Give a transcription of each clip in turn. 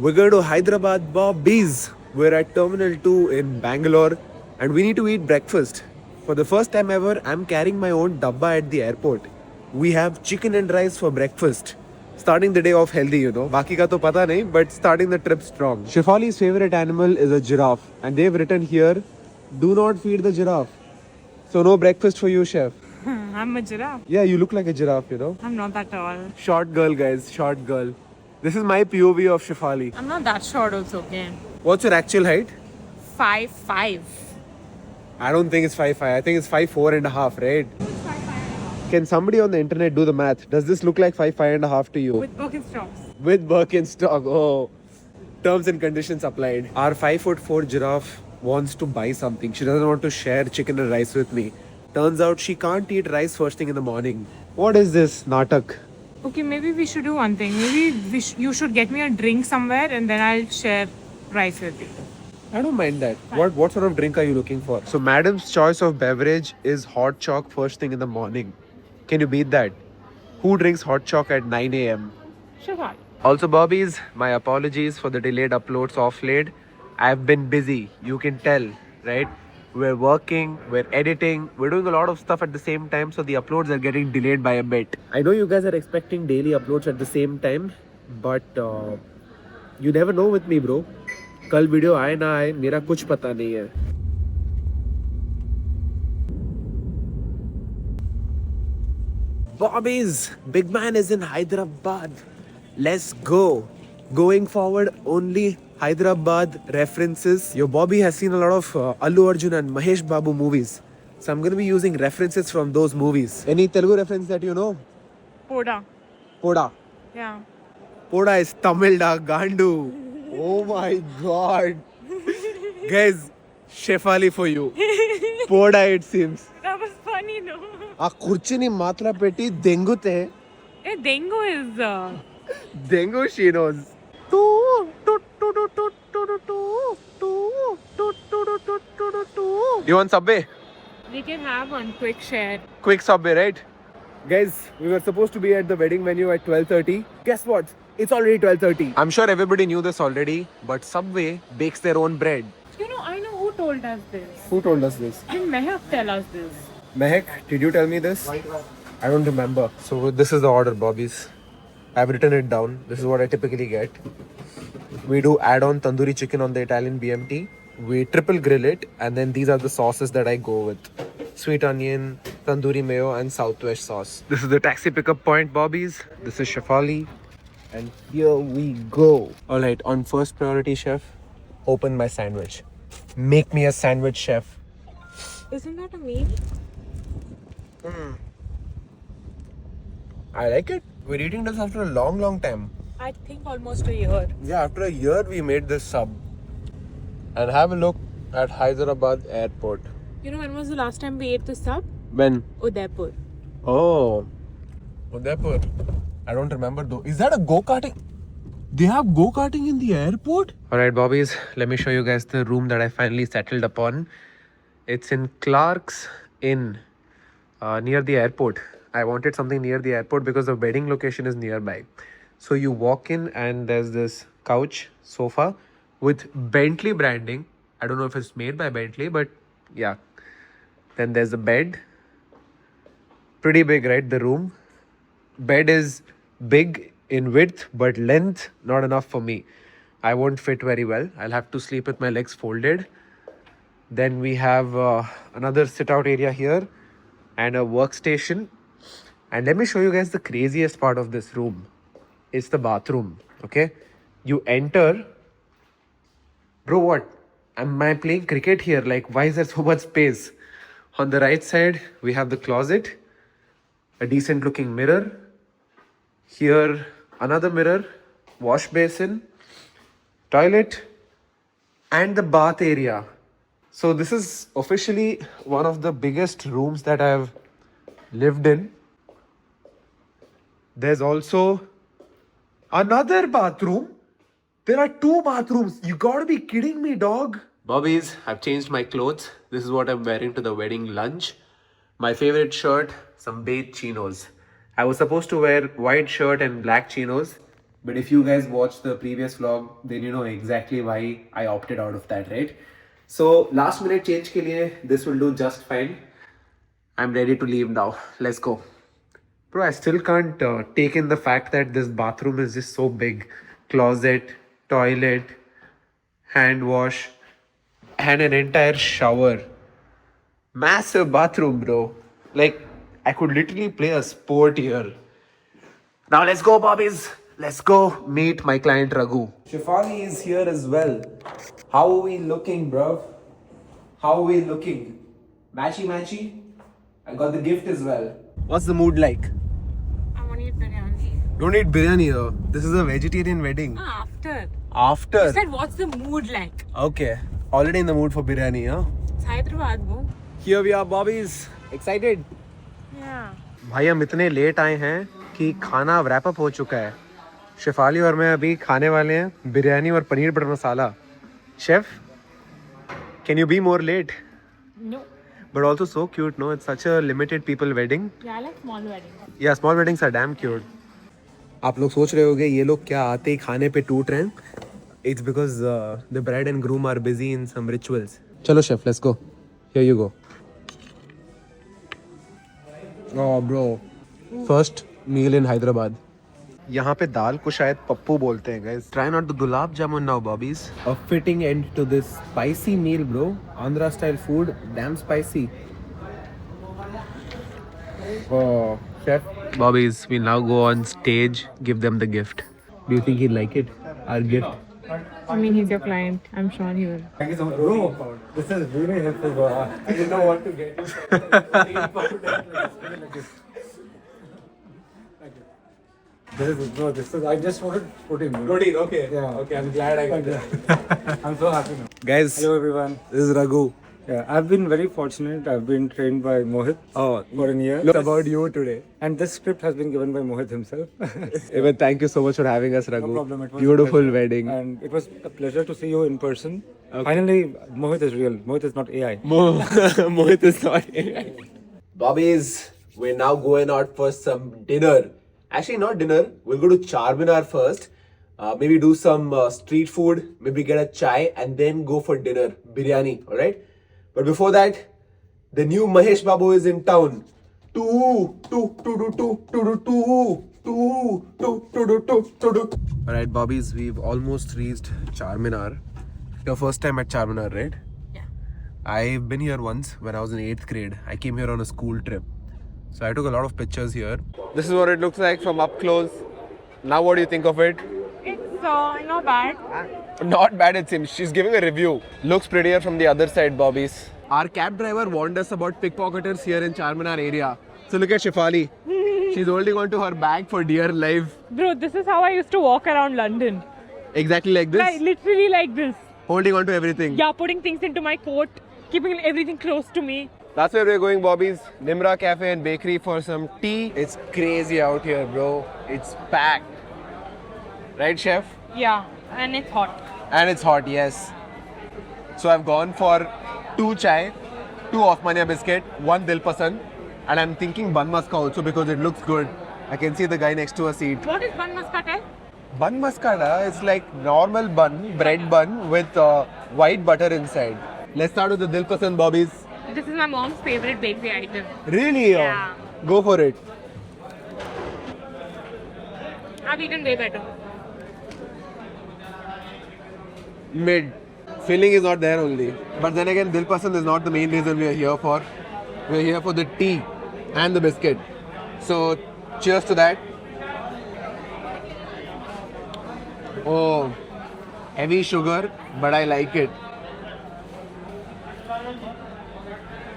We're going to Hyderabad Bobby's. We're at Terminal 2 in Bangalore and we need to eat breakfast. For the first time ever, I'm carrying my own dabba at the airport. We have chicken and rice for breakfast. Starting the day off healthy, you know. Baki ka to pata nahi, but starting the trip strong. Shefali's favorite animal is a giraffe. And they've written here, do not feed the giraffe. So no breakfast for you, chef. I'm a giraffe. Yeah, you look like a giraffe, you know. I'm not that tall. Short girl, guys. Short girl. This is my POV of Shefali. I'm not that short also, okay? What's your actual height? 5'5". I don't think it's 5'5". I think it's 5'4" and a half, right? Can somebody on the internet do the math? Does this look like 5'5" and a half to you? With Birkenstocks. With Birkenstock. Oh, terms and conditions applied. Our 5'4" giraffe wants to buy something. She doesn't want to share chicken and rice with me. Turns out she can't eat rice first thing in the morning. What is this natak? Okay, maybe we should do one thing. Maybe you should get me a drink somewhere and then I'll share rice with you. I don't mind that. What sort of drink are you looking for? So madam's choice of beverage is hot chalk first thing in the morning. Can you beat that? Who drinks hot chalk at 9 a.m.? Sure. Also, Bobbies, my apologies for the delayed uploads off late. I've been busy. You can tell, right? We're working, we're editing, we're doing a lot of stuff at the same time, so the uploads are getting delayed by a bit. I know you guys are expecting daily uploads at the same time, but you never know with me, bro. कल video आए ना आए मेरा कुछ पता नहीं है. Bobbies, big man is in Hyderabad. Let's go. Going forward, only Hyderabad references. Your Bobby has seen a lot of Allu Arjun and Mahesh Babu movies. So I'm going to be using references from those movies. Any Telugu reference that you know? Poda. Poda. Yeah. Poda is Tamil da, Gandu. Oh my god. Guys, Shefali for you. Poda it seems. That was funny, no? ఆ కుర్చీని మాత్ర పెట్టి దెంగుతే Hey, Dengo is... దెంగు she knows. You want Subway? We can have one quick share. Quick Subway, right? Guys, we were supposed to be at the wedding venue at 12:30. Guess what? It's already 12:30. I'm sure everybody knew this already, but Subway bakes their own bread. You know, I know who told us this. Who told us this? Did Mehak tell us this? Mehak, did you tell me this? I don't remember. So this is the order, Bobbies. I've written it down. This is what I typically get. We do add on tandoori chicken on the Italian BMT. We triple grill it, and then these are the sauces that I go with. Sweet onion, tandoori mayo, and southwest sauce. This is the taxi pickup point, Bobbies. This is Shefali. And here we go. Alright, on first priority, chef, open my sandwich. Make me a sandwich, chef. Isn't that a meal? I like it. We're eating this after a long time. I think almost a year. Yeah, after a year we made this sub. And have a look at Hyderabad airport. You know, when was the last time we ate the sub? When? Udaipur. Oh. Udaipur. I don't remember though. Is that a go-karting? They have go-karting in the airport? Alright, Bobbies. Let me show you guys the room that I finally settled upon. It's in Clark's Inn. Near the airport. I wanted something near the airport because the wedding location is nearby. So you walk in and there's this couch, sofa with Bentley branding. I don't know if it's made by Bentley, but yeah. Then there's the bed. Pretty big, right? The room. Bed is big in width, but length not enough for me. I won't fit very well. I'll have to sleep with my legs folded. Then we have another sit-out area here and a workstation. And let me show you guys the craziest part of this room. It's the bathroom, okay? You enter. Bro, what? Am I playing cricket here? Like, why is there so much space? On the right side, we have the closet. A decent looking mirror. Here, another mirror. Wash basin. Toilet. And the bath area. So this is officially one of the biggest rooms that I've lived in. There's also another bathroom. There are 2 bathrooms. You gotta be kidding me, dog. Bobbies, I've changed my clothes. This is what I'm wearing to the wedding lunch. My favorite shirt, some beige chinos. I was supposed to wear white shirt and black chinos. But if you guys watched the previous vlog, then you know exactly why I opted out of that, right? So last minute change ke liye, this will do just fine. I'm ready to leave now. Let's go. Bro, I still can't take in the fact that this bathroom is just so big. Closet, toilet, hand wash, and an entire shower. Massive bathroom, bro. Like, I could literally play a sport here. Now let's go, Bobbies. Let's go meet my client Raghu. Shefali is here as well. How are we looking, bro? How are we looking? Matchy matchy? I got the gift as well. What's the mood like? I want to eat biryani. Don't eat biryani though. This is a vegetarian wedding. After. After? You said what's the mood like? Okay. Already in the mood for biryani, huh? It's Hyderabad, bro. Here we are, Bobbies. Excited? Yeah. भाई हम इतने late आए हैं कि खाना wrap up हो चुका है. शेफाली और मैं अभी खाने वाले हैं बिरयानी और paneer butter masala. Chef, can you be more late? No. But also so cute, no? It's such a limited people wedding. Yeah, I like small weddings. Yeah, small weddings are damn cute. आप लोग सोच रहे होगे ये लोग क्या आते ही खाने पे टूट रहे हैं? It's because the bride and groom are busy in some rituals. चलो chef, let's go. Here you go. Oh bro, first meal in Hyderabad. यहाँ पे दाल को शायद पप्पू बोलते हैं guys. Try not the gulab jamun now, Bobbies. A fitting end to this spicy meal, bro. Andhra style food, damn spicy. Oh, chef. Bobbies, we now go on stage, give them the gift. Do you think he'll like it? Our gift. I mean, he's your client. I'm sure he will. Thank you so much. Bro, this is really helpful, bro. I didn't know what to get. This is, I just wanted protein. Protein, okay. Yeah. Okay, I'm glad I got that. I'm so happy now. Guys, Hello, everyone. this is Raghu. Yeah, I've been very fortunate. I've been trained by Mohit for a year. Look about you today. And this script has been given by Mohit himself. Even thank you so much for having us, Raghu. No problem. It was Beautiful a pleasure. wedding. And it was a pleasure to see you in person. Finally, Mohit is real. Mohit is not AI. Mohit is not here. Bobbies, we're now going out for some dinner. Actually, not dinner. We'll go to Charminar first. Maybe do some street food. Maybe get a chai and then go for dinner. Biryani, alright? But before that, the new Mahesh Babu is in town. Alright, Bobbies, we've almost reached Charminar. Your first time at Charminar, right? Yeah. I've been here once when I was in 8th grade. I came here on a school trip. So I took a lot of pictures here. This is what it looks like from up close. Now what do you think of it? It's not bad. Not bad it seems. She's giving a review. Looks prettier from the other side, Bobbies. Our cab driver warned us about pickpocketers here in Charminar area. So look at Shefali. She's holding on to her bag for dear life. Bro, this is how I used to walk around London. Exactly like this. Like, literally like this. Holding on to everything. Yeah, putting things into my coat, keeping everything close to me. That's where we're going, Bobbies. Nimra Cafe and Bakery for some tea. It's crazy out here, bro. It's packed. Right, chef? Yeah, and it's hot. And it's hot, yes. So I've gone for 2 chai, 2 Osmania biscuit, 1 Dil Pasand, and I'm thinking bun maska also because it looks good. I can see the guy next to a seat. What is bun muscat? Bun maska is like normal bun, bread bun with white butter inside. Let's start with the Dil Pasand, Bobbies. This is my mom's favorite bakery item. Really? Yeah. Go for it. I've eaten way better. Mid. Filling is not there only. But then again, Dil Pasand is not the main reason we are here for. We are here for the tea and the biscuit. So, cheers to that. Oh, heavy sugar, but I like it.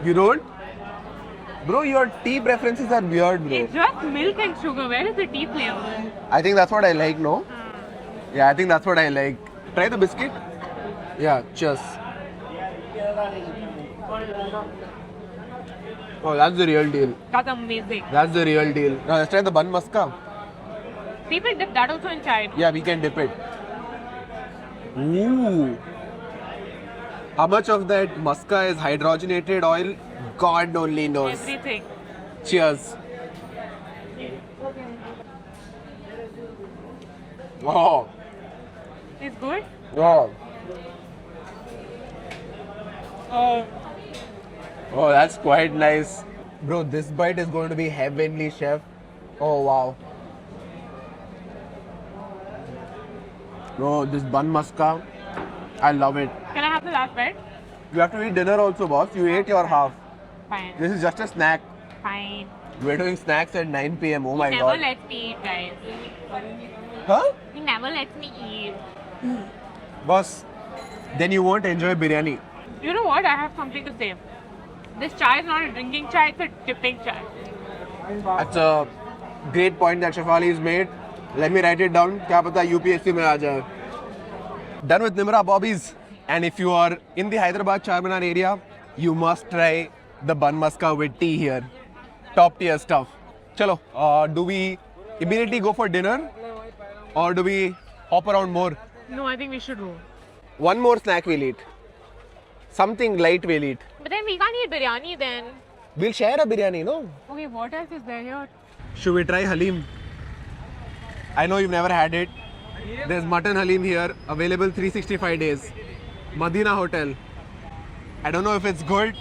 You don't? Bro, your tea preferences are weird, bro. It's just milk and sugar. Where is the tea flavor? I think that's what I like, no? Yeah, I think that's what I like. Try the biscuit. Yeah, cheers. Oh, that's the real deal. That's amazing. That's the real deal. Now let's try the bun maska. People dip that also in chai. Yeah, we can dip it. Ooh. How much of that maska is hydrogenated oil? God only knows. Everything. Cheers. Oh. It's good. Oh. Oh, Oh, that's quite nice. Bro, this bite is going to be heavenly, chef. Oh, wow. Bro, this bun muska, I love it. can I have the last bite? You have to eat dinner also, boss. You ate your half. Fine. This is just a snack. Fine. We're doing snacks at 9 p.m. Oh my Never god. lets me eat, guys. Huh? He never lets me eat. Boss, then you won't enjoy biryani. You know what? I have something to say. This chai is not a drinking chai, it's a dipping chai. That's a great point that Chef Ali has made. Let me write it down. क्या पता UPSC में आ जाए. Done with Nimra Bobbies. And if you are in the Hyderabad Charminar area, you must try the bun maska with tea here. Top tier stuff. Chalo, do we immediately go for dinner or do we hop around more? No, I think we should go. One more snack we'll eat. Something light we'll eat. But then we can't eat biryani then. We'll share a biryani, no? Okay, what else is there here? Should we try Halim? I know you've never had it. There's mutton Halim here, available 365 days. Madina Hotel. I don't know if it's good,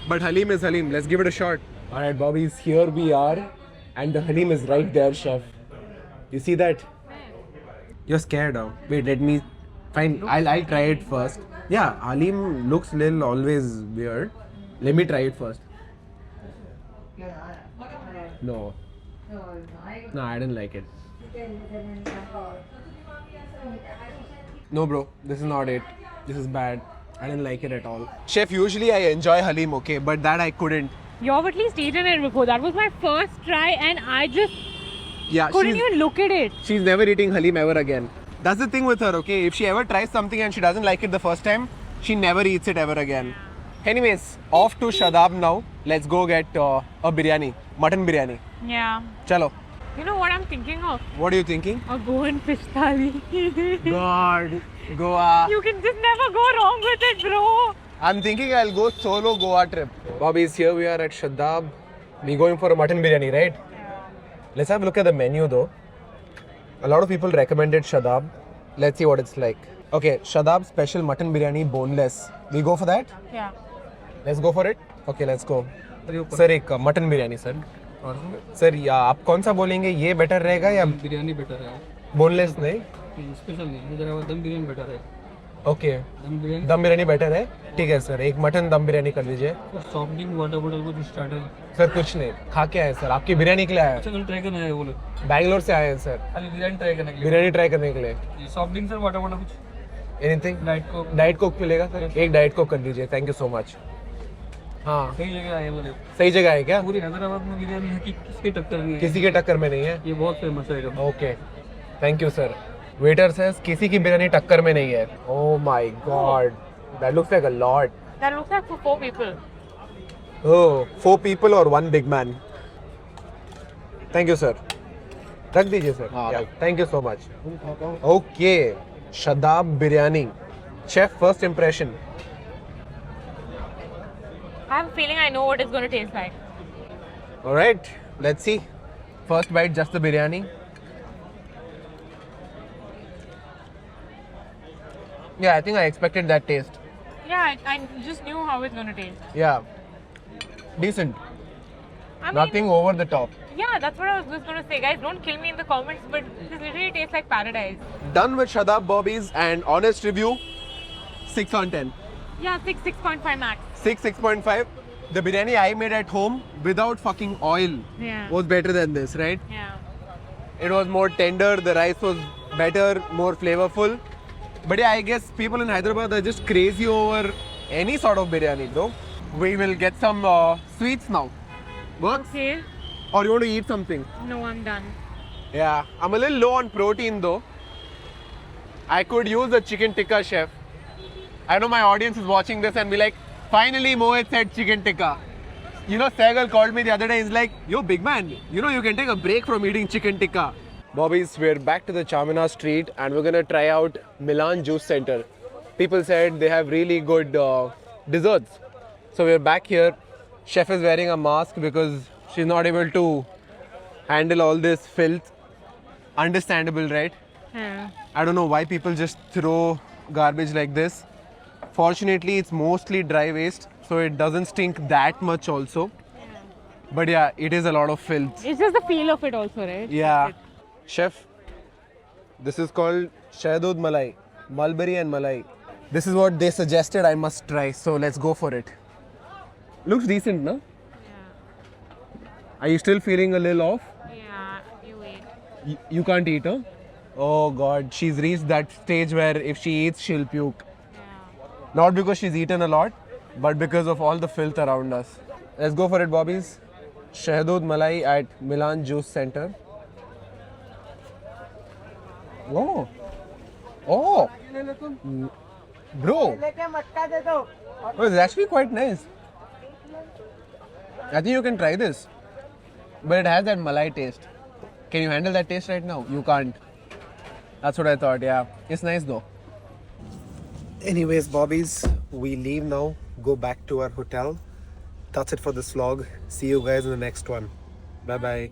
but Halim is Halim. Let's give it a shot. Alright, Bobbies, here we are. And the Halim is right there, chef. You see that? You're scared now. Wait, let me. Fine, I'll try it first. Yeah, Halim looks little always weird. Let me try it first. No. No, I didn't like it. No, bro, this is not it. This is bad. I didn't like it at all. Chef, usually I enjoy Halim, okay, but that I couldn't. You've at least eaten it before. That was my first try and I just Yeah, couldn't even look at it. she's never eating Halim ever again. That's the thing with her, okay? If she ever tries something and she doesn't like it the first time, she never eats it ever again. Anyways, off to Shadab now. Let's go get a biryani, mutton biryani. Yeah. Chalo. You know what I'm thinking of? What are you thinking? A Goan fish thali. God, Goa. You can just never go wrong with it, bro. I'm thinking I'll go solo Goa trip. Bobbies, here we are at Shadab. We're going for a mutton biryani, right? Let's have a look at the menu though. A lot of people recommended Shadab. Let's see what it's like. Okay, Shadab special mutton biryani boneless. We go for that? Yeah. Let's go for it? Okay, let's go. Sir एक mutton biryani sir. Sir या आप कौन सा बोलेंगे, ये better रहेगा या biryani better है, बोनलेस नहीं? स्पेशल नहीं, इधर दम बिरयानी बेटर है. ओके, दम दम बिरयानी बेटर है. ठीक है सर, एक मटन दम बिरयानी कर दीजिए. सॉफ्ट ड्रिंक वाटर बॉटल कुछ स्टार्टर. सर कुछ नहीं, खा के आए सर, आपकी बिरयानी के लिए आया. अच्छा, ट्राई करना है, बोलो. बैंगलोर से आए हैं सर, खाली बिरयानी ट्राई करने के लिए. बिरयानी ट्राई करने के लिए. Soft drink sir, water bottle कुछ. एनीथिंग? डाइट कोक मिलेगा सर? एक डाइट कोक कर दीजिए. Thank you so much. हाँ, सही जगह आए बोले. सही जगह है क्या? पूरी हैदराबाद में बिरयानी है कि किसकी टक्कर नहीं है. किसी के टक्कर में नहीं है. ये बहुत फेमस है. Okay, thank you sir. Waiter says किसी की बिरयानी टक्कर में नहीं है. Oh my God, that looks like a lot. That looks like for 4 people. Oh, 4 people or 1 big man. Thank you, sir. रख दीजिए sir. Thank you so much. Okay, Shadab biryani. Chef, first impression. I have a feeling I know what it's going to taste like. All right, let's see. First bite, just the biryani. Yeah, I think I expected that taste. Yeah, I just knew how it's going to taste. Yeah, decent. I mean, Nothing over the top. yeah, that's what I was just going to say. Guys, don't kill me in the comments, but this literally tastes like paradise. Done with Shadab Bobbies, and honest review, 6 on 10. Yeah, 6.5 max. 6.5. The biryani I made at home without fucking oil Yeah. was better than this, right? Yeah. It was more tender, the rice was better, more flavorful. But yeah, I guess people in Hyderabad are just crazy over any sort of biryani though. We will get some sweets now. Works? Okay. Or you want to eat something? No, I'm done. Yeah, I'm a little low on protein though. I could use a chicken tikka, chef. I know my audience is watching this and be like, finally Mohit said chicken tikka. You know, Sehgal called me the other day, he's like, yo big man, you know you can take a break from eating chicken tikka. Bobbies, we're back to the Charminar street and we're gonna try out Milan Juice Center. People said they have really good desserts. So we're back here. Chef is wearing a mask because she's not able to handle all this filth. Understandable, right? Yeah. I don't know why people just throw garbage like this. Fortunately, it's mostly dry waste, so it doesn't stink that much also. But yeah, it is a lot of filth. It's just the feel of it also, right? Yeah. Chef, this is called Shahdud Malai, mulberry and malai. This is what they suggested I must try, so let's go for it. Looks decent, no? Are you still feeling a little off? Yeah, you wait. You can't eat, huh? Oh god, she's reached that stage where if she eats, she'll puke. Not because she's eaten a lot, but because of all the filth around us. Let's go for it, Bobbies. Shahdud Malai at Milan Juice Center. Oh. Oh. Bro. Oh, it's actually quite nice. I think you can try this. But it has that malai taste. Can you handle that taste right now? You can't. That's what I thought, yeah. It's nice though. Anyways, Bobbies, we leave now. Go back to our hotel. That's it for this vlog. See you guys in the next one. Bye bye.